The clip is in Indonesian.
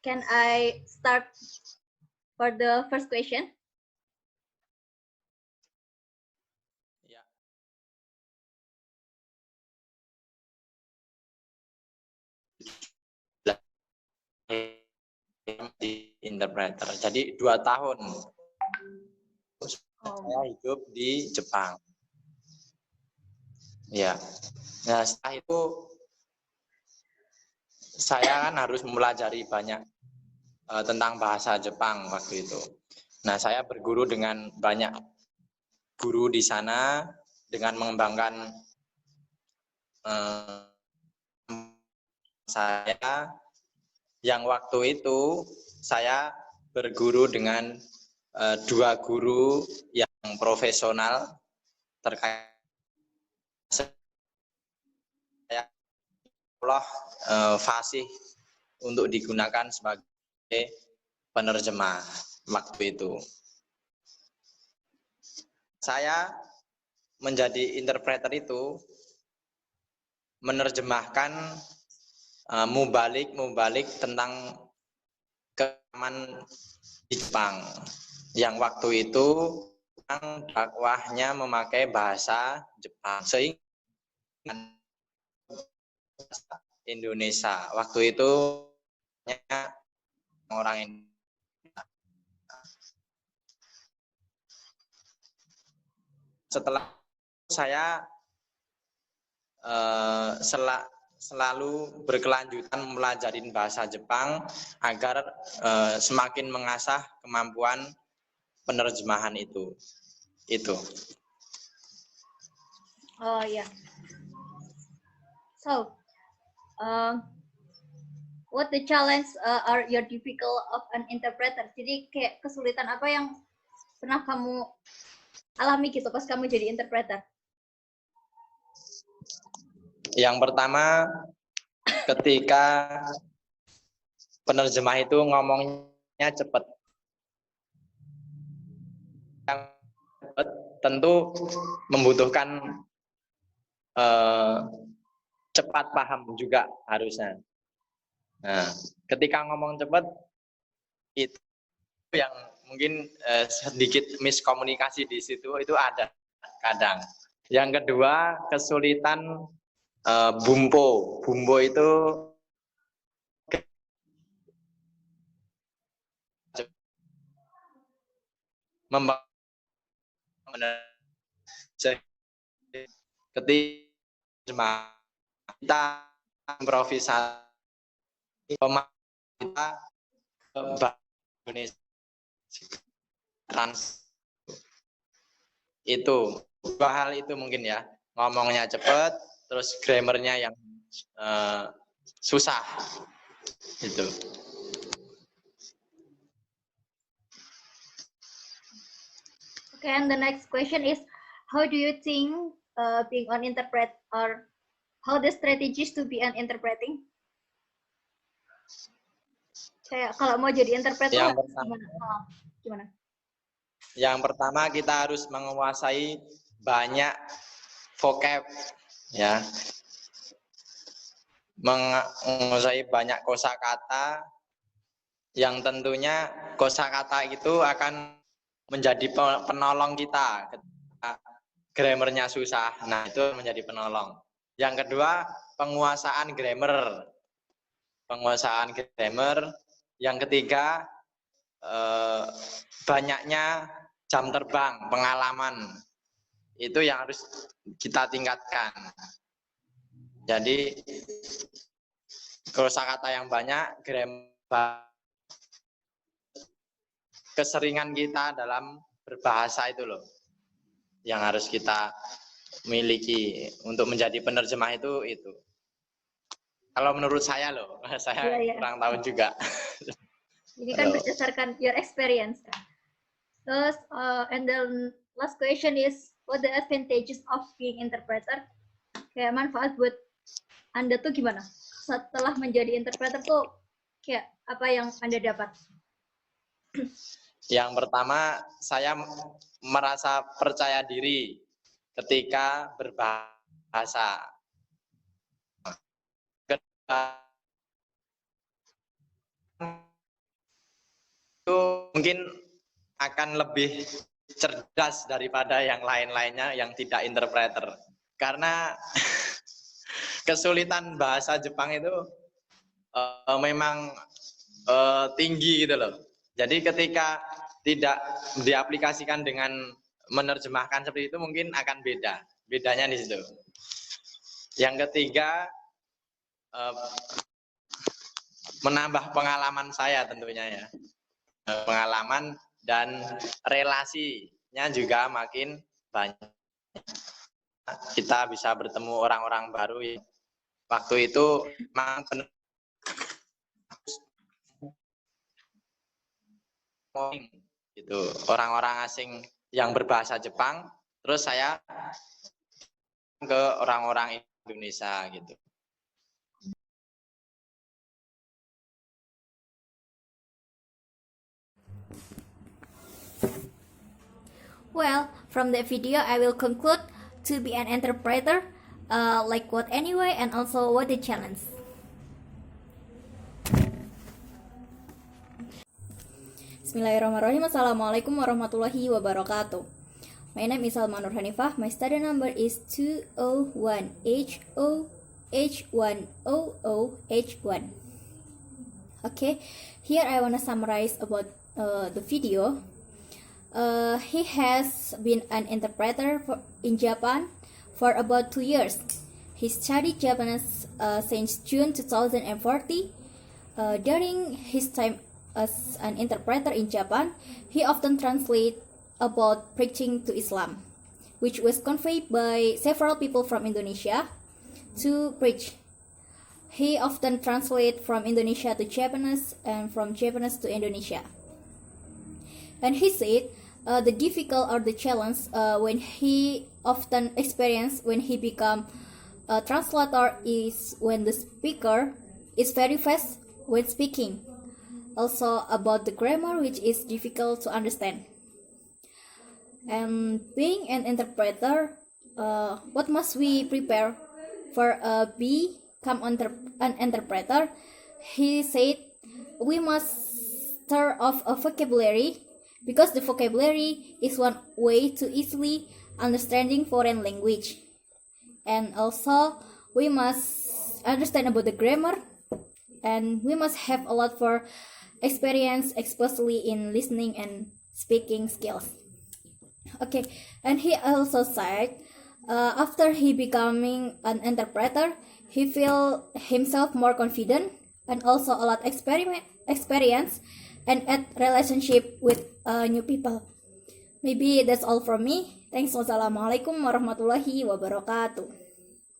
Can I start for the first question? Ya. Di interpreter. Jadi 2 tahun saya hidup di Jepang. Ya. Nah, setelah itu saya kan harus mempelajari banyak tentang bahasa Jepang waktu itu. Nah, saya berguru dengan banyak guru di sana dengan mengembangkan saya yang waktu itu saya berguru dengan 2 guru yang profesional terkait saya Allah fasih untuk digunakan sebagai penerjemah waktu itu. Saya menjadi interpreter itu menerjemahkan mubalik tentang keamanan di Jepang yang waktu itu dakwahnya memakai bahasa Jepang sehingga Indonesia waktu itu orang Indonesia. Setelah saya selalu berkelanjutan mempelajari bahasa Jepang agar semakin mengasah kemampuan penerjemahan itu. Oh ya. Yeah. So, what the challenge are your difficult of an interpreter? Jadi kayak kesulitan apa yang pernah kamu alami gitu pas kamu jadi interpreter? Yang pertama, ketika penerjemah itu ngomongnya cepat. Yang cepat tentu membutuhkan cepat paham juga harusnya. Nah, ketika ngomong cepat itu yang mungkin sedikit miskomunikasi di situ itu ada kadang. Yang kedua, kesulitan bumpo. Bumpo itu ketika kita improvisasi kita Indonesia itu 2 hal itu mungkin ya, ngomongnya cepat terus grammarnya yang susah itu. Okay, and the next question is, how do you think being an interpret, or how the strategies to be an interpreting? Kayak kalau mau jadi interpreter gimana? Yang pertama kita harus menguasai banyak vocab ya. Menguasai banyak kosakata yang tentunya kosakata itu akan menjadi penolong kita ketika grammarnya susah. Nah, itu menjadi penolong. Yang kedua, penguasaan grammar. Penguasaan grammar. Yang ketiga, banyaknya jam terbang, pengalaman. Itu yang harus kita tingkatkan. Jadi kosakata yang banyak, grammar, keseringan kita dalam berbahasa itu loh yang harus kita miliki untuk menjadi penerjemah itu. Kalau menurut saya loh, saya kurang tahu juga. Ini kan berdasarkan your experience. Terus, and the last question is, what the advantages of being interpreter? Kayak manfaat buat Anda tuh gimana? Setelah menjadi interpreter tuh kayak apa yang Anda dapat? Yang pertama, saya merasa percaya diri ketika berbahasa. Kedua, itu mungkin akan lebih cerdas daripada yang lain-lainnya yang tidak interpreter. Karena kesulitan bahasa Jepang itu memang tinggi gitu loh. Jadi ketika tidak diaplikasikan dengan menerjemahkan seperti itu mungkin akan beda. Bedanya di situ. Yang ketiga, menambah pengalaman saya tentunya ya. Pengalaman dan relasinya juga makin banyak. Kita bisa bertemu orang-orang baru. Waktu itu memang gitu, orang-orang asing yang berbahasa Jepang, terus saya ke orang-orang Indonesia gitu. Well, from the video, I will conclude to be an interpreter, like what anyway, and also what the challenge. Bismillahirrahmanirrahim. Assalamualaikum warahmatullahi wabarakatuh. My name is Salma Nur Hanifah. My study number is 201H100H1. Okay, here I want to summarize about the video. He has been an interpreter in Japan for about 2 years. He studied Japanese since June 2040. During his time as an interpreter in Japan, he often translates about preaching to Islam, which was conveyed by several people from Indonesia to preach. He often translates from Indonesia to Japanese and from Japanese to Indonesia. And he said the difficult or the challenge when he often experienced when he become a translator is when the speaker is very fast when speaking. Also about the grammar, which is difficult to understand. And being an interpreter, what must we prepare for become an interpreter? He said we must start off a vocabulary, because the vocabulary is one way to easily understanding foreign language. And also we must understand about the grammar, and we must have a lot for experience, especially in listening and speaking skills. Okay, and he also said after he becoming an interpreter, he feel himself more confident and also a lot experience and add relationship with new people. Maybe that's all from me. Thanks. Wassalamualaikum warahmatullahi wabarakatuh.